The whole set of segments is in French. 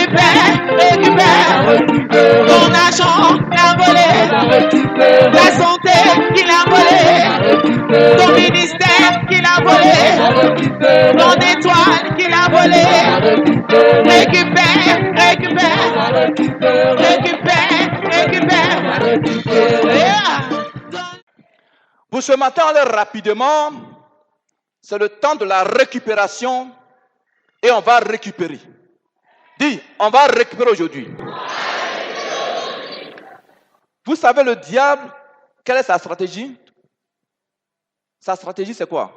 récupère. Ton argent qu'il a volé, ta santé qu'il a volé, ton ministère qu'il a volé, ton étoile qu'il a volé. Récupère. Yeah. Pour ce matin, on est rapidement, c'est le temps de la récupération et on va récupérer. Dis, on va récupérer aujourd'hui. Vous savez, le diable, quelle est sa stratégie? Sa stratégie, c'est quoi?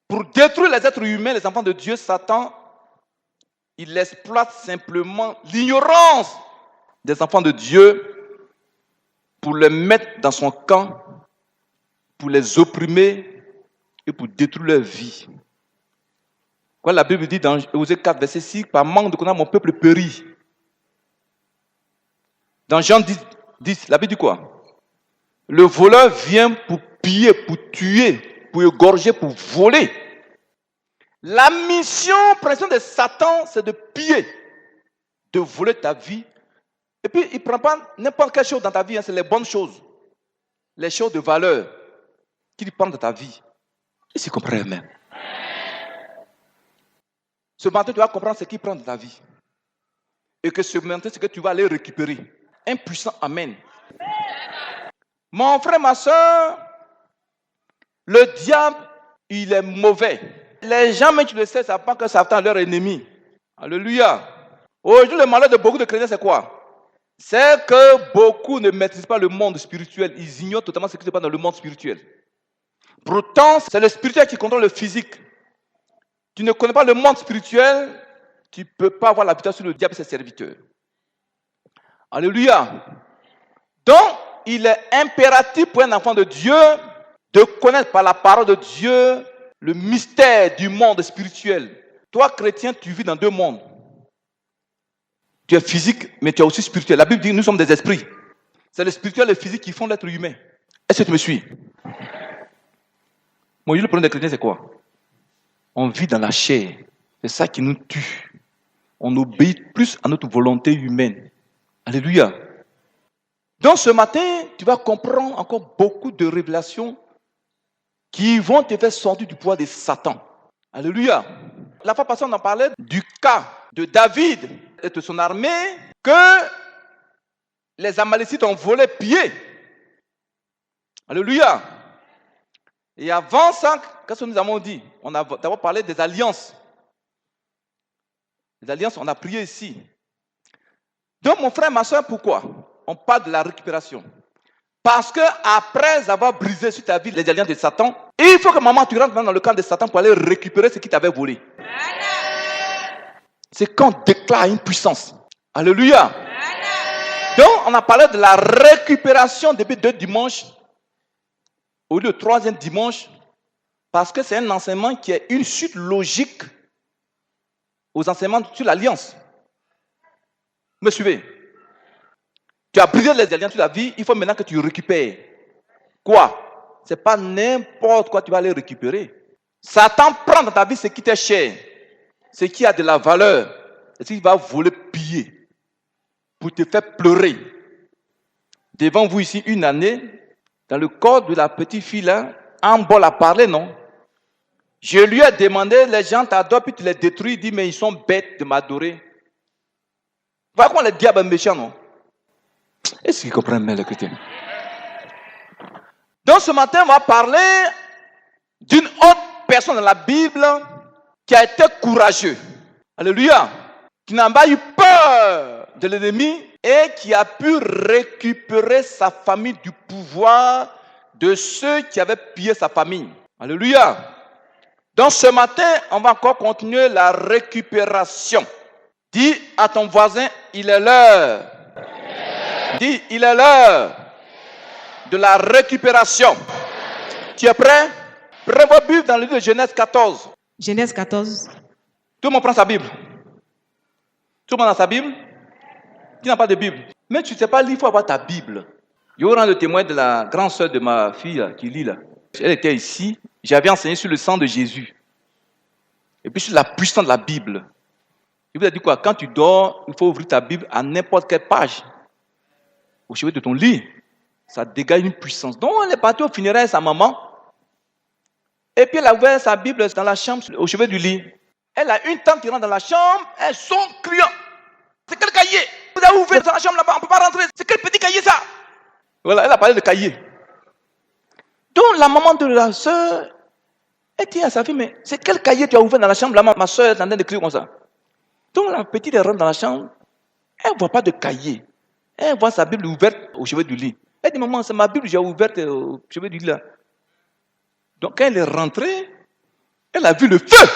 Pour détruire les êtres humains, les enfants de Dieu, Satan, il exploite simplement l'ignorance des enfants de Dieu pour les mettre dans son camp, pour les opprimer et pour détruire leur vie. Quand la Bible dit dans Osée 4, verset 6, par manque de connaissance, mon peuple périt. Dans Jean 10, la Bible dit quoi? Le voleur vient pour piller, pour tuer, pour égorger, pour voler. La mission principale de Satan, c'est de piller, de voler ta vie. Et puis, il ne prend pas n'importe quelle chose dans ta vie, c'est les bonnes choses, les choses de valeur qu'il prend de ta vie. Et c'est comprendre même. Ce matin, tu vas comprendre ce qu'il prend de ta vie. Et que ce matin, c'est que tu vas aller récupérer. Un puissant Amen. Mon frère, ma soeur, le diable, il est mauvais. Les gens, même tu le sais, savent pas que Satan est leur ennemi. Alléluia. Aujourd'hui, le malheur de beaucoup de chrétiens, c'est quoi? C'est que beaucoup ne maîtrisent pas le monde spirituel. Ils ignorent totalement ce qui se passe dans le monde spirituel. Pourtant, c'est le spirituel qui contrôle le physique. Tu ne connais pas le monde spirituel, tu ne peux pas avoir la victoire sur le diable et ses serviteurs. Alléluia. Donc, il est impératif pour un enfant de Dieu de connaître par la parole de Dieu le mystère du monde spirituel. Toi, chrétien, tu vis dans deux mondes. Tu es physique, mais tu es aussi spirituel. La Bible dit que nous sommes des esprits. C'est le spirituel et le physique qui font l'être humain. Est-ce que tu me suis? Moi, le problème des chrétiens, c'est quoi? On vit dans la chair. C'est ça qui nous tue. On obéit plus à notre volonté humaine. Alléluia. Donc ce matin, tu vas comprendre encore beaucoup de révélations qui vont te faire sortir du pouvoir de Satan. Alléluia. La fois passée, on en parlait du cas de David et de son armée que les Amalécites ont volé pied. Alléluia. Et avant ça, qu'est-ce que nous avons dit? On a d'abord parlé des alliances. Les alliances, on a prié ici. Donc mon frère, ma soeur, pourquoi on parle de la récupération? Parce que après avoir brisé sur ta vie les alliances de Satan, il faut que maman, tu rentres dans le camp de Satan pour aller récupérer ce qui t'avait volé. C'est quand on déclare une puissance. Alléluia. Donc, on a parlé de la récupération depuis 2 dimanches, au lieu du 3e dimanche, parce que c'est un enseignement qui est une suite logique aux enseignements sur l'alliance. Vous me suivez? Tu as brisé les alliances sur la vie, il faut maintenant que tu récupères. Quoi? Ce n'est pas n'importe quoi tu vas aller récupérer. Satan prend dans ta vie ce qui t'est cher, ce qui a de la valeur, et ce qui va voler, piller, pour te faire pleurer. Devant vous ici, une année, dans le corps de la petite fille là, un bol a parlé, non? Je lui ai demandé, les gens t'adorent, puis tu les détruis, il dit, mais ils sont bêtes de m'adorer. Voilà comment le diable est méchant, non? Est-ce qu'ils comprennent bien les chrétiens? Donc ce matin, on va parler d'une autre personne dans la Bible qui a été courageux. Alléluia. Qui n'a pas eu peur de l'ennemi et qui a pu récupérer sa famille du pouvoir de ceux qui avaient pillé sa famille. Alléluia. Donc ce matin, on va encore continuer la récupération. Dis à ton voisin, il est l'heure. Dis, il est l'heure de la récupération. Tu es prêt? Prenez vos Bibles dans le livre de Genèse 14. Genèse 14. Tout le monde prend sa Bible. Tout le monde a sa Bible? Tu n'as pas de Bible. Mais tu ne sais pas lire, il faut avoir ta Bible. Je vais rendre le témoin de la grande sœur de ma fille là, qui lit là. Elle était ici. J'avais enseigné sur le sang de Jésus. Et puis sur la puissance de la Bible. Il vous a dit quoi? Quand tu dors, il faut ouvrir ta Bible à n'importe quelle page. Au chevet de ton lit. Ça dégage une puissance. Donc, elle est partie au funérailles de sa maman. Et puis, elle a ouvert sa Bible dans la chambre, au chevet du lit. Elle a une tante qui rentre dans la chambre. Elle sonne criant. C'est quel cahier? Vous avez ouvert dans la chambre là-bas, on ne peut pas rentrer. C'est quel petit cahier ça? Voilà, elle a parlé de cahier. Donc, la maman de la soeur, elle dit à sa fille, mais c'est quel cahier tu as ouvert dans la chambre là? Ma soeur est en train d'écrire comme ça. Donc, la petite, elle rentre dans la chambre. Elle ne voit pas de cahier. Elle voit sa Bible ouverte au chevet du lit. Elle dit, maman, c'est ma Bible, j'ai ouverte au chevet du lit là. Donc, quand elle est rentrée, elle a vu le feu.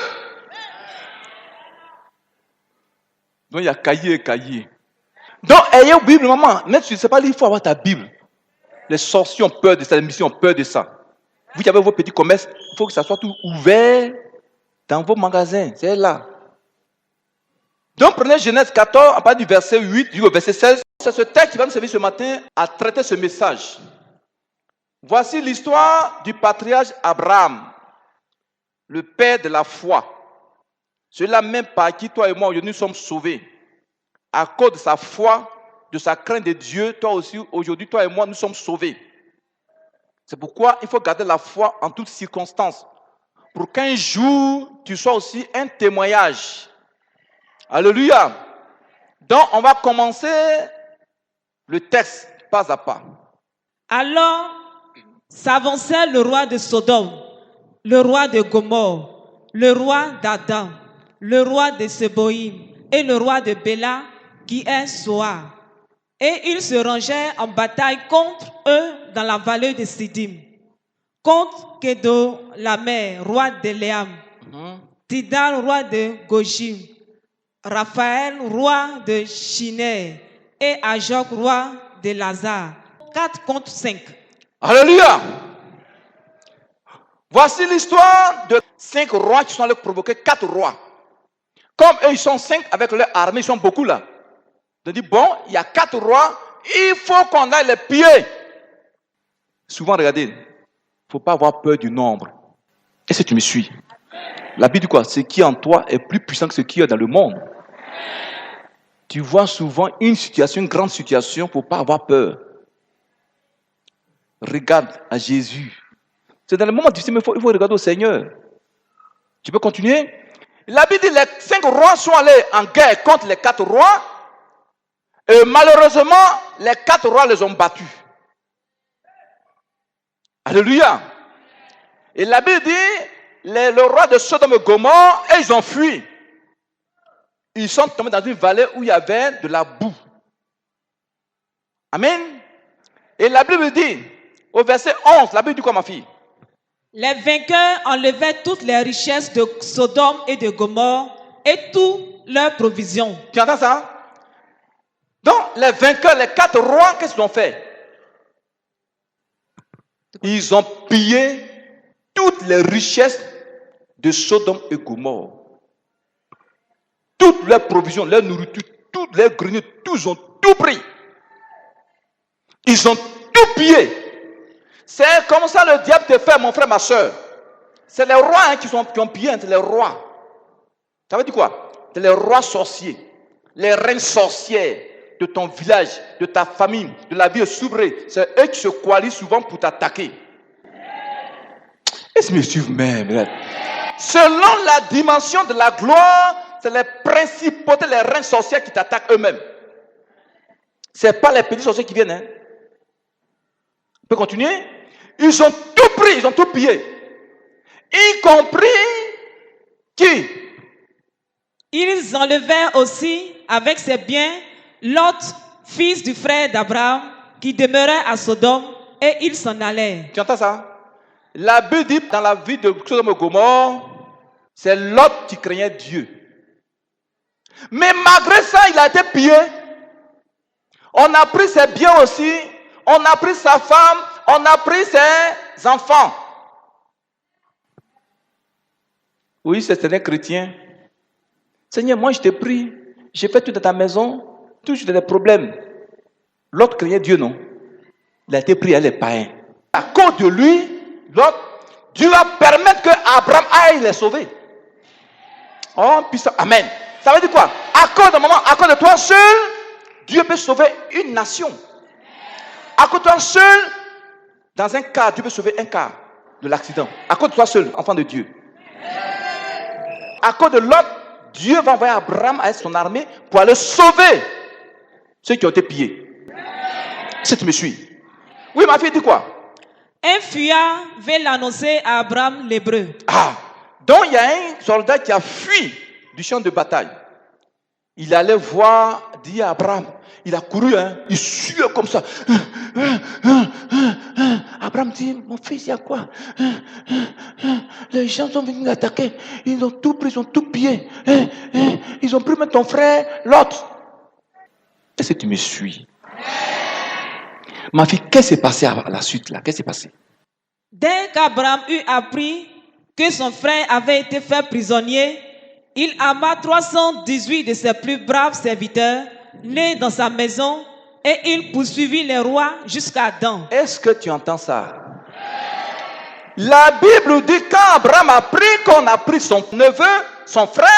Donc, il y a cahier et cahier. Donc, ayez une Bible, maman. Même si tu ne sais pas lire, il faut avoir ta Bible. Les sorciers ont peur de ça, les missions ont peur de ça. Vous qui avez vos petits commerces, il faut que ça soit tout ouvert dans vos magasins. C'est là. Donc, prenez Genèse 14, à partir du verset 8 jusqu'au verset 16. C'est ce texte qui va nous servir ce matin à traiter ce message. Voici l'histoire du patriarche Abraham, le père de la foi. Celui-là même par qui toi et moi aujourd'hui nous sommes sauvés. À cause de sa foi, de sa crainte de Dieu, toi aussi aujourd'hui, toi et moi, nous sommes sauvés. C'est pourquoi il faut garder la foi en toutes circonstances. Pour qu'un jour, tu sois aussi un témoignage. Alléluia. Donc, on va commencer le texte pas à pas. Alors s'avançait le roi de Sodome, le roi de Gomorrhe, le roi d'Adam, le roi de Séboïm et le roi de Béla, qui est Soar. Et ils se rangeaient en bataille contre eux dans la vallée de Siddim, contre Kédo, la mère, roi d'Éléam, Tidal, roi de Gojim, Raphaël, roi de Shiné, et Ajok, roi de Lazare. 4 contre 5. Alléluia. Voici l'histoire de 5 rois qui sont allés provoquer 4 rois. Comme eux, ils sont 5 avec leur armée, ils sont beaucoup là. Ils ont dit, bon, il y a 4 rois, il faut qu'on aille les piller. Souvent, regardez, il ne faut pas avoir peur du nombre. Est-ce que tu me suis? La Bible dit quoi? Ce qui est en toi est plus puissant que ce qui est dans le monde. Tu vois souvent une situation, une grande situation, il ne faut pas avoir peur. Regarde à Jésus. C'est dans le moment difficile, mais il faut regarder au Seigneur. Tu peux continuer? La Bible dit que les 5 rois sont allés en guerre contre les 4 rois. Et malheureusement, les 4 rois les ont battus. Alléluia. Et la Bible dit, le roi de Sodome et Gomorrhe, ils ont fui. Ils sont tombés dans une vallée où il y avait de la boue. Amen. Et la Bible dit, au verset 11, la Bible dit quoi, ma fille? Les vainqueurs enlevaient toutes les richesses de Sodome et de Gomorrhe et toutes leurs provisions. Tu entends ça? Donc, les vainqueurs, les 4 rois, qu'est-ce qu'ils ont fait? Ils ont pillé toutes les richesses de Sodome et Gomorrhe. Toutes leurs provisions, leur nourriture, toutes les greniers, tous ont tout pris. Ils ont tout pillé. C'est comme ça le diable te fait, mon frère, ma soeur. C'est les rois qui ont pillé, c'est les rois. Ça veut dire quoi? C'est les rois sorciers, les reines sorcières de ton village, de ta famille, de la vie souveraine. C'est eux qui se coalisent souvent pour t'attaquer. Est-ce que me suivent même? Selon la dimension de la gloire, c'est les principautés, les reines sorcières qui t'attaquent eux-mêmes. Ce n'est pas les petits sorciers qui viennent. Hein. On peut continuer? Ils ont tout pris, ils ont tout pillé. Y compris qui? Ils enlevèrent aussi avec ses biens Lot, fils du frère d'Abraham, qui demeurait à Sodome, et ils s'en allèrent. Tu entends ça? La Bible dit dans la vie de Sodome et Gomorrhe, c'est Lot qui craignait Dieu. Mais malgré ça, il a été pillé. On a pris ses biens aussi. On a pris sa femme. On a pris ses enfants. Oui, c'est un chrétien. Seigneur, moi je t'ai pris. J'ai fait tout dans ta maison. Toujours des problèmes. L'autre craignait Dieu, non? Il a été pris à les païens. À cause de lui, l'autre, Dieu va permettre que Abraham aille les sauver. Oh, puissant. Amen. Ça veut dire quoi? À cause de maman, à cause de toi seul, Dieu peut sauver une nation. À cause de toi seul, dans un cas, Dieu peut sauver un cas de l'accident. À cause de toi seul, enfant de Dieu. À cause de l'autre, Dieu va envoyer Abraham avec son armée pour aller sauver ceux qui ont été pillés. Si tu me suis. Oui, ma fille dit quoi? Un fuyard veut l'annoncer à Abraham l'hébreu. Ah, donc il y a un soldat qui a fui du champ de bataille. Il allait voir, dit à Abraham, il a couru, il suait comme ça. Abraham dit, mon fils, il y a quoi? Les gens sont venus l'attaquer. Ils ont tout pris, ils ont tout pillé. Ils ont pris même ton frère, l'autre. Est-ce que tu me suis? Ma fille, qu'est-ce qui s'est passé à la suite là? Qu'est-ce qui s'est passé? Dès qu'Abraham eut appris que son frère avait été fait prisonnier, il ama 318 de ses plus braves serviteurs, nés dans sa maison, et il poursuivit les rois jusqu'à Dan. Est-ce que tu entends ça? La Bible dit quand Abraham a appris qu'on a pris son neveu, son frère,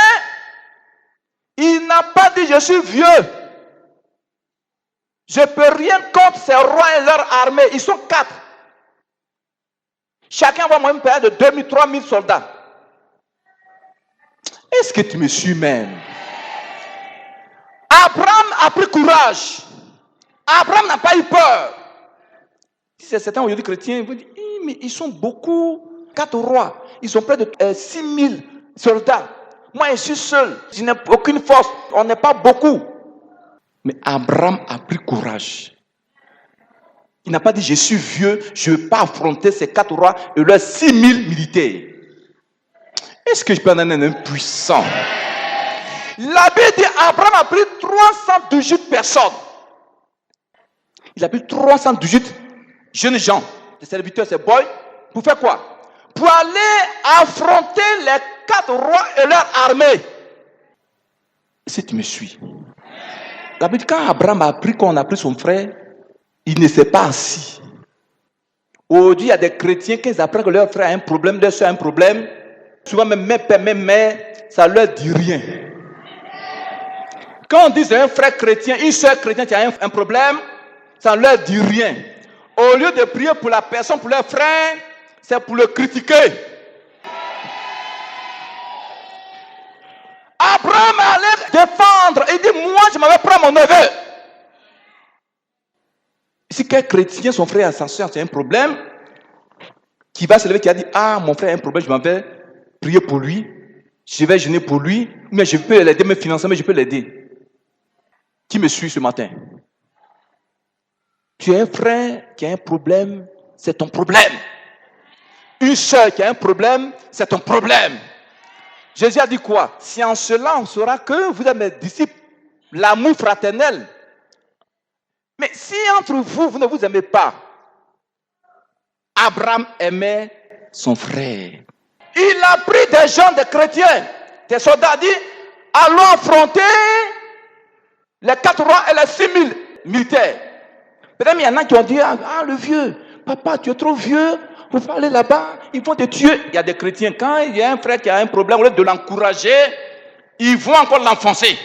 il n'a pas dit je suis vieux. Je ne peux rien contre ces rois et leur armée. Ils sont 4. Chacun va même payer de 2000, 3000 soldats. Est-ce que tu me suis même? Abraham a pris courage. Abraham n'a pas eu peur. Si c'est certains aujourd'hui chrétiens, ils vont dire, mais ils sont beaucoup. 4 rois. Ils sont près de 6000 soldats. Moi, je suis seul. Je n'ai aucune force. On n'est pas beaucoup. Mais Abraham a pris courage. Il n'a pas dit, je suis vieux, je ne vais pas affronter ces 4 rois et leurs 6000 militaires. Est-ce que je peux en donner un puissant? La Bible dit, Abraham a pris 318 personnes. Il a pris 318 jeunes gens, des serviteurs, ces boys, pour faire quoi? Pour aller affronter les 4 rois et leur armée. Si tu me suis. La Bible dit, quand Abraham a appris qu'on a pris son frère, il ne s'est pas assis. Aujourd'hui, il y a des chrétiens qui apprennent que leur frère a un problème, leur soeur a un problème. Souvent, même père, même mère, ça ne leur dit rien. Quand on dit c'est un frère chrétien, une soeur chrétienne qui a un problème, ça ne leur dit rien. Au lieu de prier pour la personne, pour leur frère, c'est pour le critiquer. Abraham allait défendre. Il dit, moi, je m'avais pris mon neveu. Si quel chrétien, son frère, sa soeur, c'est un problème, qui va se lever, qui a dit, ah, mon frère a un problème, je m'en vais prier pour lui, je vais jeûner pour lui, mais je peux l'aider, me financer, mais je peux l'aider. Qui me suit ce matin? Tu as un frère qui a un problème, c'est ton problème. Une soeur qui a un problème, c'est ton problème. Jésus a dit quoi? Si en cela on saura que vous êtes mes disciples, l'amour fraternel. Mais si entre vous, vous ne vous aimez pas, Abraham aimait son frère. Il a pris des gens, des chrétiens, des soldats, dit, allons affronter les 4 rois et les 6000 militaires. Peut-être il y en a qui ont dit, ah le vieux, papa, tu es trop vieux, il faut aller là-bas, ils vont te tuer. Il y a des chrétiens, quand il y a un frère qui a un problème, au lieu de l'encourager, ils vont encore l'enfoncer.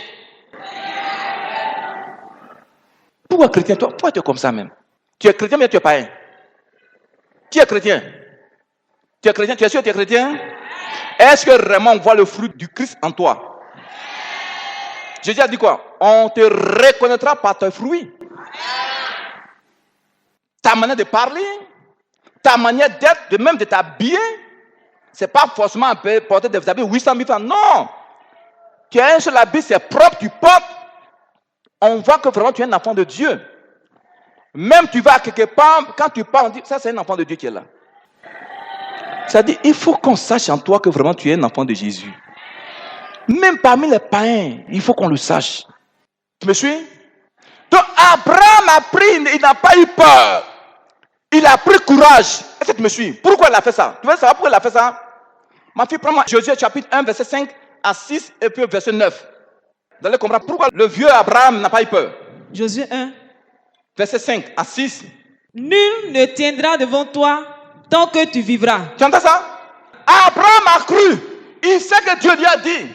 Pourquoi chrétien? Toi, pourquoi tu es comme ça même? Tu es chrétien, mais tu es païen. Qui est chrétien? Tu es chrétien, tu es sûr que tu es chrétien? Est-ce que vraiment on voit le fruit du Christ en toi? Jésus a dit quoi? On te reconnaîtra par tes fruits. Ta manière de parler, ta manière d'être, de même de t'habiller, c'est pas forcément porter des habits 800 000 francs. Non! Tu as un seul habit, c'est propre, tu portes. On voit que vraiment tu es un enfant de Dieu. Même tu vas quelque part, quand tu parles, on dit, ça c'est un enfant de Dieu qui est là. C'est-à-dire, il faut qu'on sache en toi que vraiment tu es un enfant de Jésus. Même parmi les païens, il faut qu'on le sache. Tu me suis? Donc Abraham a pris, il n'a pas eu peur. Il a pris courage. Est-ce que tu me suis? Pourquoi il a fait ça? Tu veux savoir pourquoi il a fait ça? Ma fille, prends-moi Josué chapitre 1, verset 5 à 6 et puis verset 9. Vous allez comprendre pourquoi le vieux Abraham n'a pas eu peur. Josué 1. Verset 5 à 6. Nul ne tiendra devant toi tant que tu vivras. Tu entends ça? Abraham a cru. Il sait que Dieu lui a dit.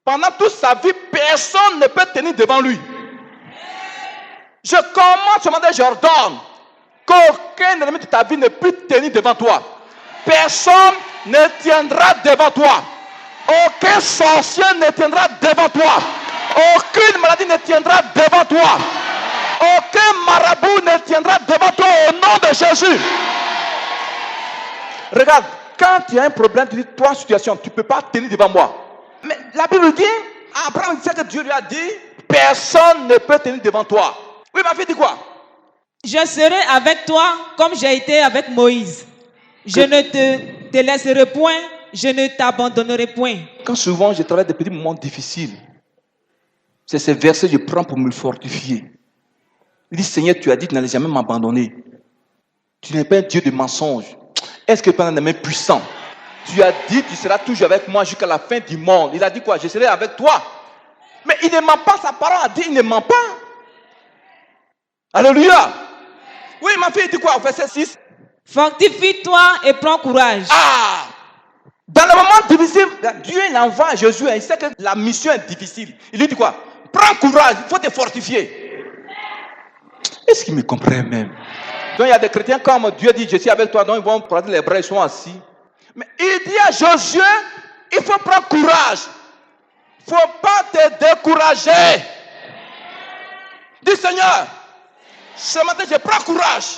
Pendant toute sa vie, personne ne peut tenir devant lui. Je commande ce matin, j'ordonne qu'aucun ennemi de ta vie ne puisse tenir devant toi. Personne ne tiendra devant toi. Aucun sorcier ne tiendra devant toi. Aucune maladie ne tiendra devant toi. Aucun marabout ne tiendra devant toi au nom de Jésus. Regarde, quand tu as un problème, tu dis, toi, situation, tu ne peux pas tenir devant moi. Mais la Bible dit, Abraham dit que Dieu lui a dit, personne ne peut tenir devant toi. Oui, ma fille dit quoi? Je serai avec toi comme j'ai été avec Moïse. Je ne te laisserai point, je ne t'abandonnerai point. Quand souvent je travaille des petits moments difficiles, c'est ces versets que je prends pour me fortifier. Il dit, Seigneur, tu as dit que tu n'allais jamais m'abandonner. Tu n'es pas un Dieu de mensonge. Est-ce que tu es un homme puissant? Tu as dit que tu seras toujours avec moi jusqu'à la fin du monde. Il a dit quoi? Je serai avec toi. Mais il ne ment pas, sa parole a dit, il ne ment pas. Alléluia. Oui, ma fille dit quoi au verset 6? Fortifie-toi et prends courage. Ah! Dans le moment difficile, Dieu l'envoie à Jésus. Il sait que la mission est difficile. Il lui dit quoi? Prends courage, il faut te fortifier. Est-ce qu'il me comprend même? Donc il y a des chrétiens comme Dieu dit, je suis avec toi, donc ils vont prendre les bras, ils sont assis. Mais il dit à Josué, il faut prendre courage. Il ne faut pas te décourager. Dis Seigneur, ce matin je prends courage.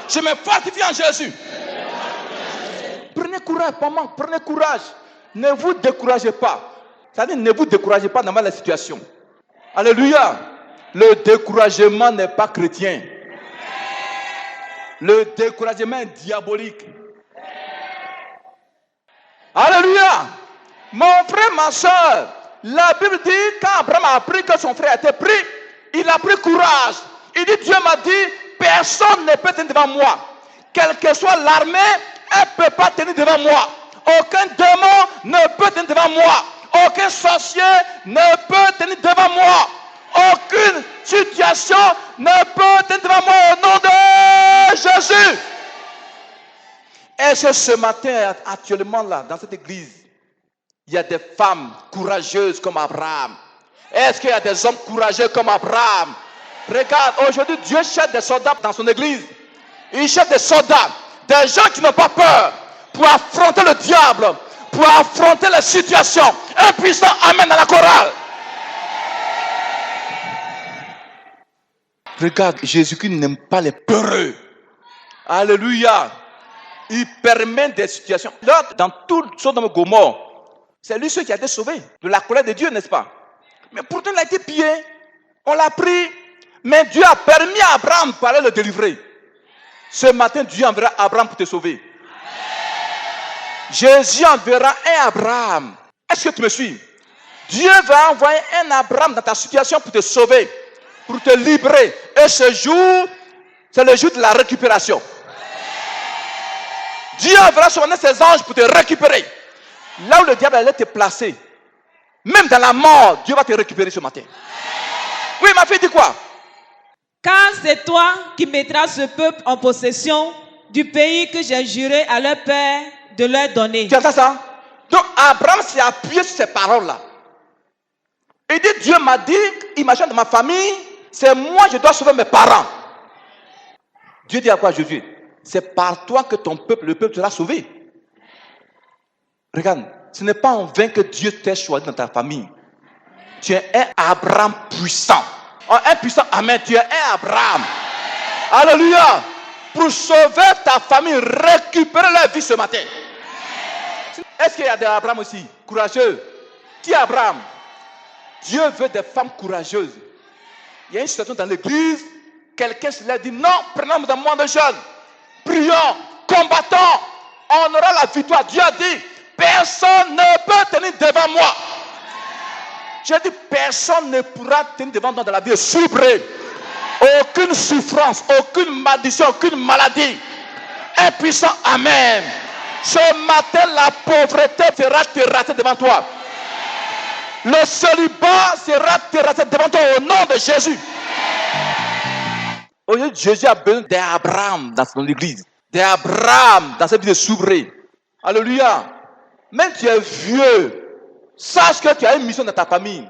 Je me fortifie en Jésus. Prenez courage, maman, prenez courage. Ne vous découragez pas. C'est-à-dire, ne vous découragez pas dans la situation. Alléluia. Le découragement n'est pas chrétien. Le découragement est diabolique. Alléluia. Mon frère, ma soeur, la Bible dit, quand Abraham a appris que son frère a été pris, il a pris courage. Il dit, Dieu m'a dit, personne ne peut tenir devant moi. Quelle que soit l'armée, elle ne peut pas tenir devant moi. Aucun démon ne peut tenir devant moi. Aucun sorcier ne peut tenir devant moi. Aucune situation ne peut tenir devant moi au nom de Jésus. Est-ce que ce matin, actuellement là, dans cette église, il y a des femmes courageuses comme Abraham? Est-ce qu'il y a des hommes courageux comme Abraham? Regarde, aujourd'hui, Dieu cherche des soldats dans son église. Il cherche des soldats, des gens qui n'ont pas peur pour affronter le diable, pour affronter les situations. Un puissant amen dans la chorale. Regarde, Jésus-Christ n'aime pas les peureux. Alléluia. Il permet des situations. Là, dans tout Sodome et Gomorrhe, c'est lui seul qui a été sauvé de la colère de Dieu, n'est-ce pas? Mais pourtant, il a été pillé. On l'a pris. Mais Dieu a permis à Abraham de aller le délivrer. Ce matin, Dieu enverra Abraham pour te sauver. Jésus enverra un Abraham. Est-ce que tu me suis? Dieu va envoyer un Abraham dans ta situation pour te sauver, pour te libérer. Et ce jour, c'est le jour de la récupération. Dieu enverra sur ses anges pour te récupérer. Là où le diable allait te placer, même dans la mort, Dieu va te récupérer ce matin. Oui, ma fille dit quoi? Car c'est toi qui mettras ce peuple en possession du pays que j'ai juré à leur père de leur donner. Tu entends ça? Donc Abraham s'est appuyé sur ces paroles-là. Il dit, Dieu m'a dit, imagine dans ma famille, c'est moi je dois sauver mes parents. Dieu dit à quoi Jésus? C'est par toi que ton peuple, le peuple sera sauvé. Regarde, ce n'est pas en vain que Dieu t'a choisi dans ta famille. Tu es un Abraham puissant. Un puissant, amen, tu es un Abraham. Alléluia. Pour sauver ta famille, récupérer leur vie ce matin. Est-ce qu'il y a des Abraham aussi, courageux? Qui est Abraham? Dieu veut des femmes courageuses. Il y a une situation dans l'église, quelqu'un se l'a dit, non, prenons dans le monde de jeunes. Prions, combattons, on aura la victoire. Dieu a dit, personne ne peut tenir devant moi. J'ai dit, personne ne pourra tenir devant moi dans la vie soubrée. Aucune souffrance, aucune malédiction, aucune maladie. Impuissant, amen. Ce matin, la pauvreté sera terrassée devant toi. Le célibat sera terrassé devant toi au nom de Jésus. Aujourd'hui, Jésus a besoin d'Abraham dans son église. D'Abraham dans cette vie de soubrée. Alléluia. Même tu es vieux. Sache que tu as une mission dans ta famille.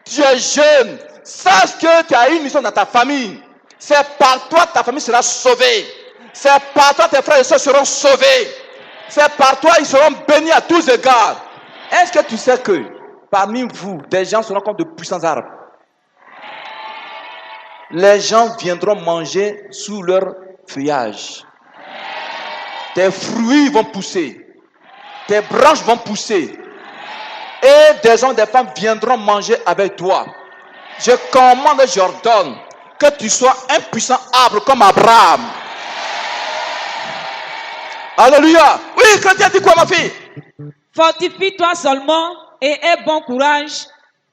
Tu es jeune. Sache que tu as une mission dans ta famille. C'est par toi que ta famille sera sauvée. C'est par toi que tes frères et sœurs seront sauvés. C'est par toi ils seront bénis à tous égards. Est-ce que tu sais que parmi vous, des gens seront comme de puissants arbres? Les gens viendront manger sous leur feuillage. Tes fruits vont pousser. Tes branches vont pousser. Et des hommes et des femmes viendront manger avec toi. Je commande, j'ordonne que tu sois un puissant arbre comme Abraham. Alléluia. Oui, chrétien, dis quoi, ma fille? Fortifie-toi seulement et aie bon courage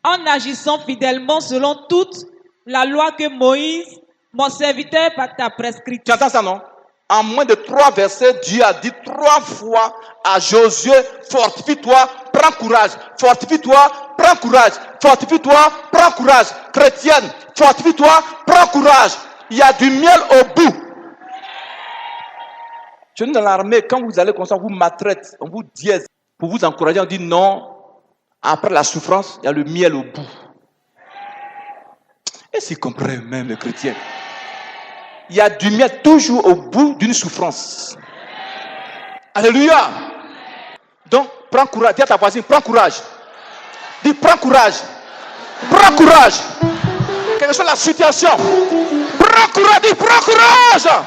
en agissant fidèlement selon toute la loi que Moïse, mon serviteur, t'a prescrite. Tu entends ça, non? En moins de 3 versets, Dieu a dit 3 fois à Josué, fortifie-toi, prends courage. Fortifie-toi, prends courage. Fortifie-toi, prends courage. Chrétienne, fortifie-toi, prends courage. Il y a du miel au bout. Je suis dans l'armée, quand vous allez comme ça, on vous maltraite, on vous dièse. Pour vous encourager, on dit non. Après la souffrance, il y a le miel au bout. Est-ce qu'ils comprennent même les chrétiens? Il y a du miel toujours au bout d'une souffrance. Alléluia. Donc, prends courage. Dis à ta voisine, prends courage. Dis, prends courage. Prends courage. Quelle que soit la situation. Prends courage. Dis, prends courage.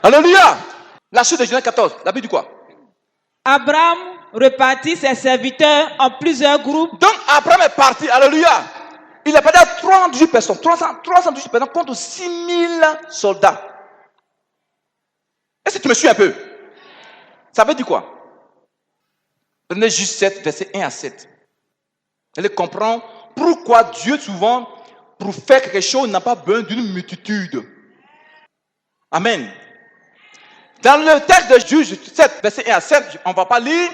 Alléluia. La suite de Genèse 14. La Bible dit quoi? Abraham repartit ses serviteurs en plusieurs groupes. Donc, Abraham est parti. Alléluia. Il est parti à 318 personnes. 318 personnes contre 6000 soldats. Est-ce que tu me suis un peu? Ça veut dire quoi? Prenez juste 7, verset 1 à 7. Elle comprend pourquoi Dieu, souvent, pour faire quelque chose, n'a pas besoin d'une multitude. Amen. Dans le texte de Juge 7, verset 1 à 7, on ne va pas lire.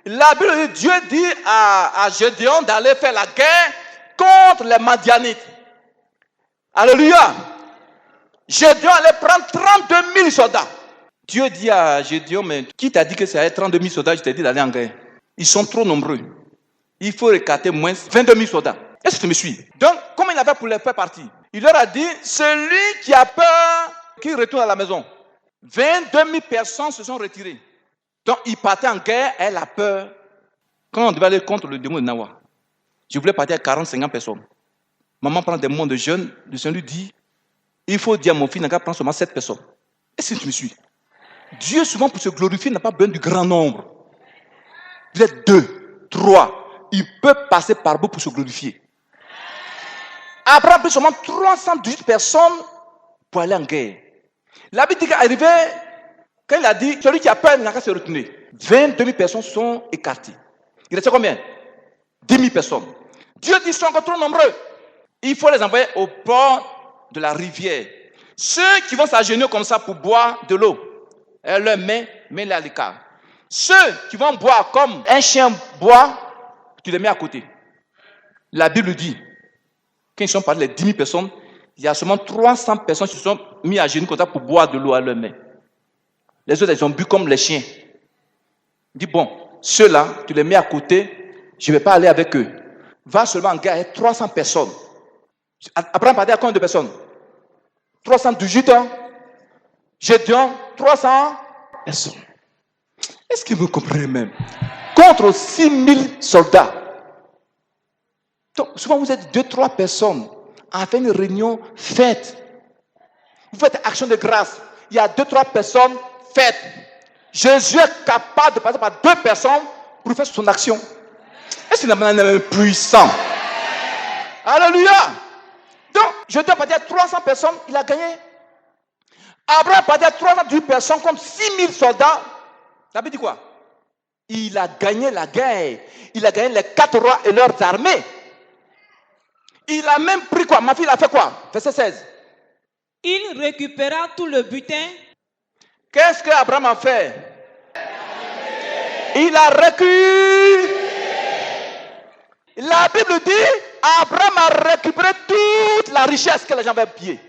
La Bible dit, Dieu dit à Gédéon d'aller faire la guerre contre les Madianites. Alléluia. Gédéon allait prendre 32 000 soldats. Dieu dit à Gédéon, mais qui t'a dit que c'est 32 000 soldats? Je t'ai dit d'aller en guerre. Ils sont trop nombreux. Il faut écarter moins 22 000 soldats. Est-ce que tu me suis? Donc, comment il a fait pour les faire partir? Il leur a dit, celui qui a peur, qui retourne à la maison. 22 000 personnes se sont retirées. Donc, il partait en guerre, elle a peur. Quand on devait aller contre le démon de Nawa, je voulais partir à 40-50 personnes. Maman prend des moments de jeûne, le Seigneur lui dit, il faut dire à mon fils, n'a qu'à prendre seulement 7 personnes. Est-ce que tu me suis? Dieu, souvent, pour se glorifier, n'a pas besoin du grand nombre. Vous êtes 2, 3. Il peut passer par bout pour se glorifier. Abraham a pris seulement 318 personnes pour aller en guerre. La Bible dit qu'arrivé, quand il a dit, celui qui a peur n'a qu'à se retourner. 22 000 personnes sont écartées. Il restait combien? 10 000 personnes. Dieu dit, ils sont encore trop nombreux. Il faut les envoyer au bord de la rivière. Ceux qui vont s'agenouiller comme ça pour boire de l'eau, elle leur met-les à l'écart. Ceux qui vont boire comme un chien boit, tu les mets à côté. La Bible dit, quand ils sont partis les 10 000 personnes, il y a seulement 300 personnes qui se sont mis à genoux comme ça pour boire de l'eau à leur main. Les autres, ils ont bu comme les chiens. Il dit, bon, ceux-là, tu les mets à côté, je ne vais pas aller avec eux. Va seulement en guerre avec 300 personnes. Abraham partait à combien de personnes? 318 ans. Gédéon, 300 personnes. Est-ce que vous comprenez même? Contre 6000 soldats. Donc, souvent vous êtes 2-3 personnes. À faire une réunion, faites. Vous faites action de grâce. Il y a 2-3 personnes, faites. Jésus est capable de passer par 2 personnes pour faire son action. Est-ce qu'il est maintenant puissant? Alléluia. Donc, je dois partir à 300 personnes, il a gagné. Abraham partait à 318 personnes contre 6000 soldats. Ça veut dire quoi? Il a gagné la guerre. Il a gagné les 4 rois et leurs armées. Il a même pris quoi? Ma fille, il a fait quoi? Verset 16. Il récupéra tout le butin. Qu'est-ce qu'Abraham a fait? Il a récupéré. La Bible dit, Abraham a récupéré toute la richesse que les gens avaient pillée.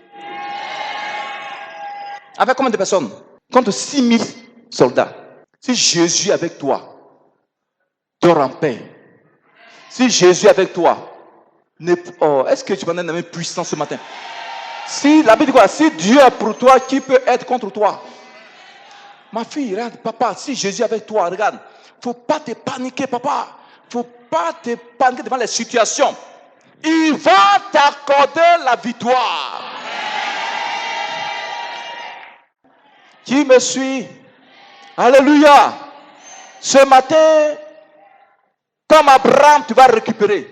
Avec combien de personnes? Contre 6000 soldats. Si Jésus est avec toi, dors en paix. Si Jésus est avec toi, est-ce que tu peux donner la même puissance ce matin? Si la Bible dit quoi? Si Dieu est pour toi, qui peut être contre toi? Ma fille, regarde, papa, si Jésus est avec toi, regarde, il ne faut pas te paniquer, papa. Il ne faut pas te paniquer devant les situations. Il va t'accorder la victoire. Qui me suit? Alléluia. Ce matin, comme Abraham, tu vas récupérer.